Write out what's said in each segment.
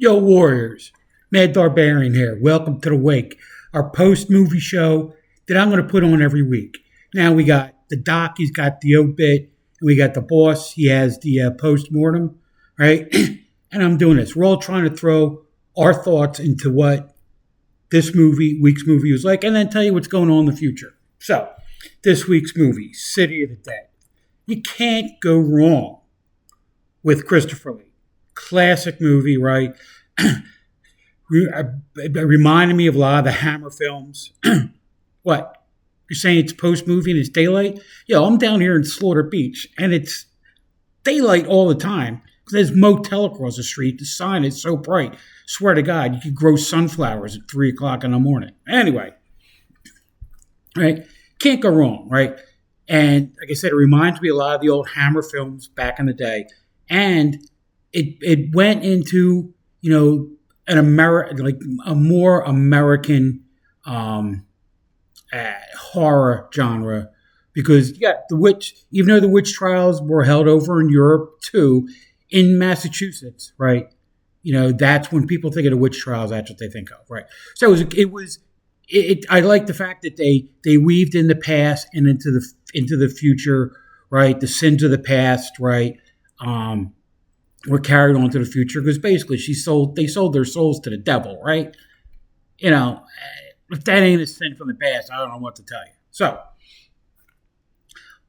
Yo, Warriors, Mad Barbarian here. Welcome to The Wake, our post movie show that I'm going to put on every week. Now we got the doc, he's got the obit, and we got the boss, he has the post mortem, right? And I'm doing this. We're all trying to throw our thoughts into what this week's movie was like, and then tell you what's going on in the future. So, this week's movie, City of the Dead. You can't go wrong with Christopher Lee. Classic movie, right? It reminded me of a lot of the Hammer films. What? You're saying it's post-movie and it's daylight? Yo, I'm down here in Slaughter Beach, and it's daylight all the time. There's motel across the street. The sign is so bright. Swear to God, you could grow sunflowers at 3 o'clock in the morning. Anyway, right? Can't go wrong, right? And like I said, it reminds me a lot of the old Hammer films back in the day. And it went into, an a more American horror genre, because you got the witch, even though the witch trials were held over in Europe too, in Massachusetts, right? That's when people think of the witch trials, that's what they think of, right? So I like the fact that they weaved in the past and into the future, right? The sins of the past, right? Were carried on to the future, because basically they sold their souls to the devil, right? If that ain't a sin from the past, I don't know what to tell you. So,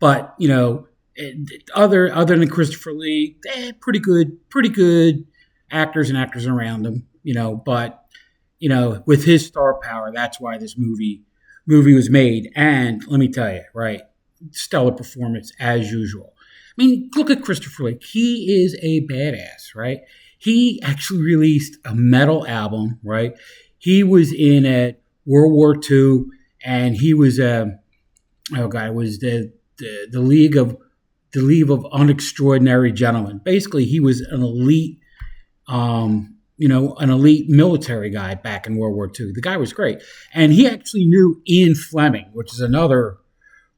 but other than Christopher Lee, pretty good actors and actors around him, but with his star power, that's why this movie was made. And let me tell you, right, stellar performance as usual. I mean, look at Christopher Lee. He is a badass, right? He actually released a metal album, right? He was in World War II, and he was it was the League of Unextraordinary Gentlemen. Basically, he was an elite, an elite military guy back in World War II. The guy was great, and he actually knew Ian Fleming, which is another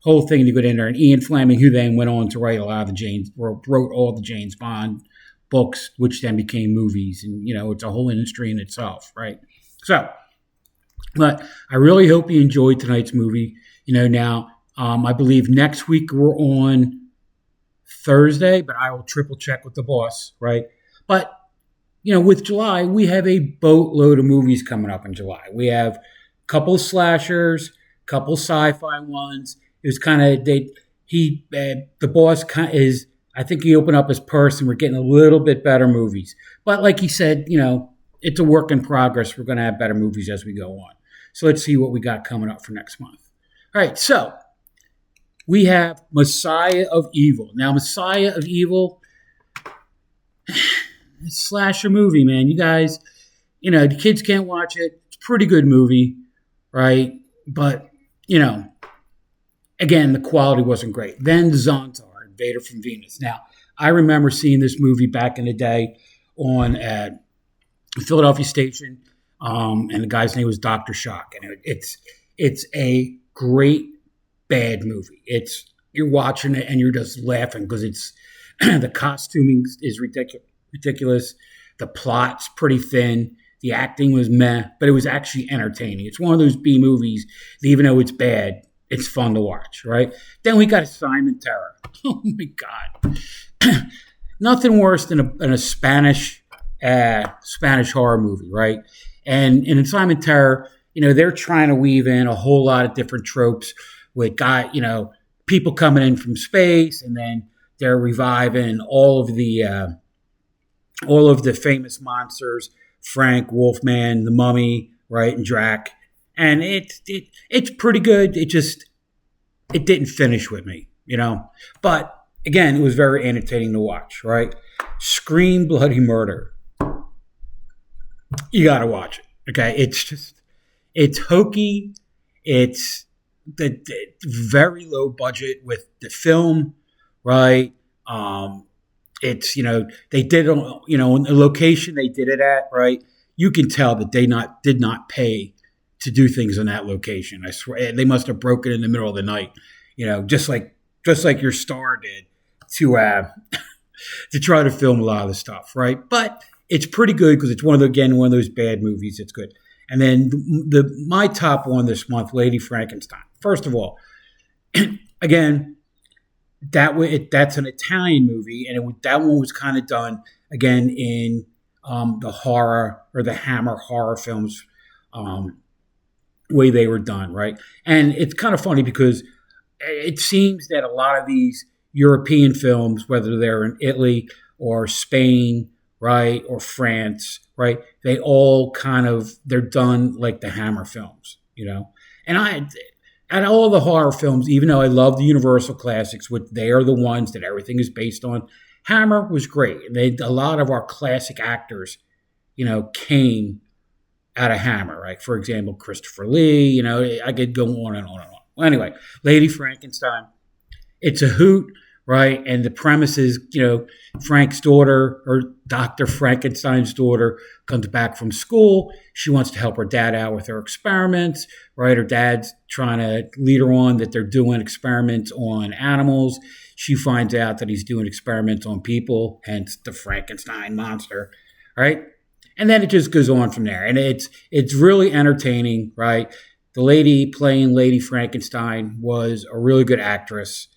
whole thing to go in there. And Ian Fleming, who then went on to write wrote all the James Bond books, which then became movies. And, it's a whole industry in itself, right? So, but I really hope you enjoyed tonight's movie. Now, I believe next week we're on Thursday, but I will triple check with the boss, right? But, with July, we have a boatload of movies coming up in July. We have a couple of slashers, a couple sci-fi ones. It was kind of the boss is. I think he opened up his purse, and we're getting a little bit better movies. But like he said, it's a work in progress. We're going to have better movies as we go on. So let's see what we got coming up for next month. All right, so we have Messiah of Evil. Now, Messiah of Evil, slasher movie, man. You guys, the kids can't watch it. It's a pretty good movie, right? But again, the quality wasn't great. Then Zontar, Invader from Venus. Now, I remember seeing this movie back in the day on Philadelphia Station, and the guy's name was Dr. Shock. And it's a great bad movie. You're watching it and you're just laughing because it's the costuming is ridiculous. The plot's pretty thin. The acting was meh, but it was actually entertaining. It's one of those B movies that even though it's bad, it's fun to watch, right? Then we got Assignment Terror. Oh my God. Nothing worse than a Spanish horror movie, right? And in Assignment Terror, they're trying to weave in a whole lot of different tropes with people coming in from space, and then they're reviving all of the famous monsters, Frank, Wolfman, the Mummy, right, and Drac. And it's pretty good. It didn't finish with me, But again, it was very entertaining to watch, right? Scream Bloody Murder. You got to watch it, okay? It's hokey. It's the very low budget with the film, right? It's, they did, in the location they did it at, right? You can tell that they did not pay to do things in that location. I swear they must have broken in the middle of the night, just like your star did to try to film a lot of the stuff, right? But it's pretty good because it's one of those bad movies. It's good. And then my top one this month, Lady Frankenstein. First of all, again, that's an Italian movie, and that one was kind of done again in the horror or the Hammer horror films way they were done, right? And it's kind of funny because it seems that a lot of these European films, whether they're in Italy or Spain, right, or France, right, they're done like the Hammer films, and all the horror films, even though I love the Universal classics, which they are the ones that everything is based on, Hammer was great. A lot of our classic actors, came out of Hammer, right? For example, Christopher Lee, I could go on and on and on. Well, anyway, Lady Frankenstein, it's a hoot, right? And the premise is, Frank's daughter, or Dr. Frankenstein's daughter, comes back from school. She wants to help her dad out with her experiments, right? Her dad's trying to lead her on that they're doing experiments on animals. She finds out that he's doing experiments on people, hence the Frankenstein monster, right? And then it just goes on from there. And it's really entertaining, right? The lady playing Lady Frankenstein was a really good actress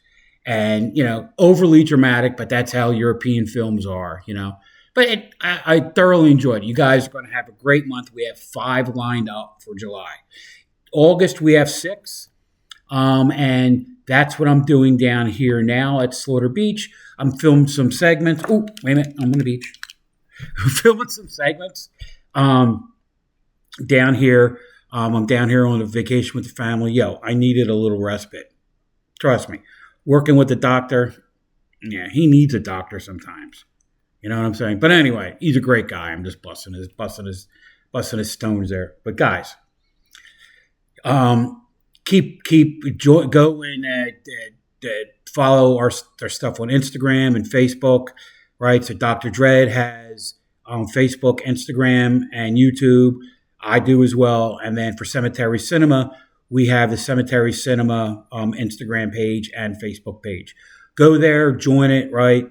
and, overly dramatic, but that's how European films are, But I thoroughly enjoyed it. You guys are going to have a great month. We have 5 lined up for July. August, we have 6. And that's what I'm doing down here now at Slaughter Beach. I'm filming some segments. Oh, wait a minute. I'm on the beach. I'm filming some segments down here. I'm down here on a vacation with the family. I needed a little respite. Trust me. Working with the doctor, he needs a doctor sometimes. You know what I'm saying? But anyway, he's a great guy. I'm just busting his stones there. But guys, keep going follow our stuff on Instagram and Facebook, right? So Dr. Dread has Facebook, Instagram, and YouTube. I do as well. And then for Cemetery Cinema, we have the Cemetery Cinema Instagram page and Facebook page. Go there, join it, right?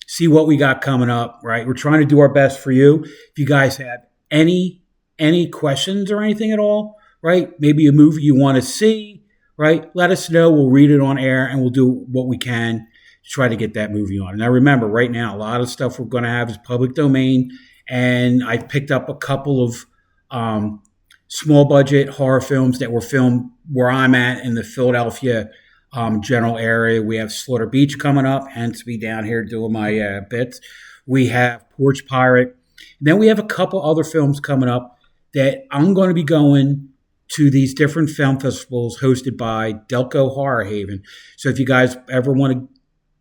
See what we got coming up, right? We're trying to do our best for you. If you guys have any questions or anything at all, right? Maybe a movie you want to see, right? Let us know. We'll read it on air and we'll do what we can to try to get that movie on. Now, remember, right now, a lot of stuff we're going to have is public domain. And I've picked up a couple of small budget horror films that were filmed where I'm at in the Philadelphia general area. We have Slaughter Beach coming up, hence me down here doing my bits. We have Porch Pirate. And then we have a couple other films coming up that I'm going to be going to these different film festivals hosted by Delco Horror Haven. So if you guys ever want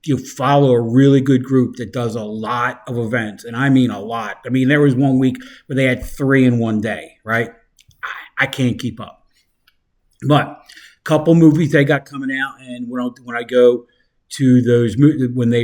to follow a really good group that does a lot of events, and I mean a lot. I mean, there was one week where they had 3 in one day, right? I can't keep up. But a couple movies they got coming out, and when I go to those, when they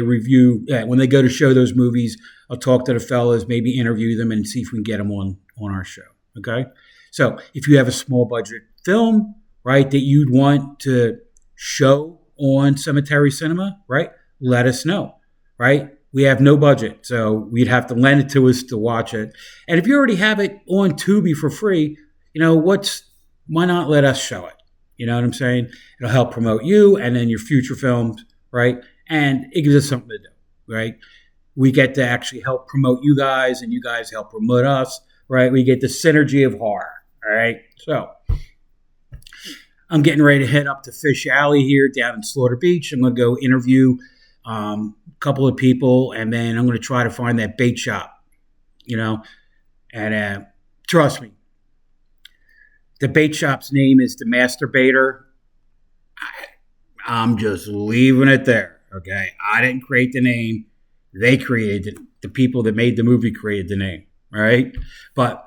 go to show those movies, I'll talk to the fellas, maybe interview them, and see if we can get them on our show. Okay, so if you have a small budget film, right, that you'd want to show on Cemetery Cinema, right, let us know. Right, we have no budget, so we'd have to lend it to us to watch it. And if you already have it on Tubi for free, why not let us show it? You know what I'm saying? It'll help promote you and then your future films, right? And it gives us something to do, right? We get to actually help promote you guys and you guys help promote us, right? We get the synergy of horror, all right? So I'm getting ready to head up to Fish Alley here down in Slaughter Beach. I'm going to go interview a couple of people, and then I'm going to try to find that bait shop, and trust me, the bait shop's name is The Masturbator. I'm just leaving it there, okay? I didn't create the name. They created it. The people that made the movie created the name, all right? But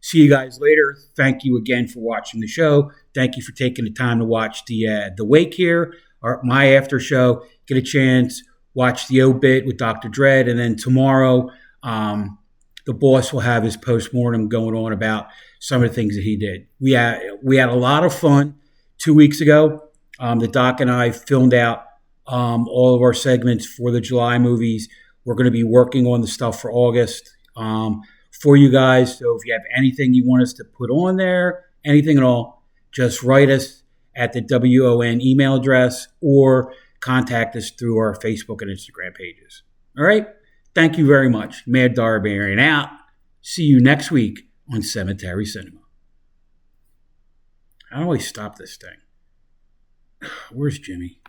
see you guys later. Thank you again for watching the show. Thank you for taking the time to watch the Wake here, or my after show. Get a chance, watch the obit with Dr. Dread, and then tomorrow the boss will have his postmortem going on about some of the things that he did. We had a lot of fun 2 weeks ago. The doc and I filmed out all of our segments for the July movies. We're going to be working on the stuff for August. for you guys. So if you have anything you want us to put on there, anything at all, just write us at the WON email address or contact us through our Facebook and Instagram pages. All right? Thank you very much. Mad Barbarian out. See you next week on Cemetery Cinema. How do I stop this thing? Where's Jimmy?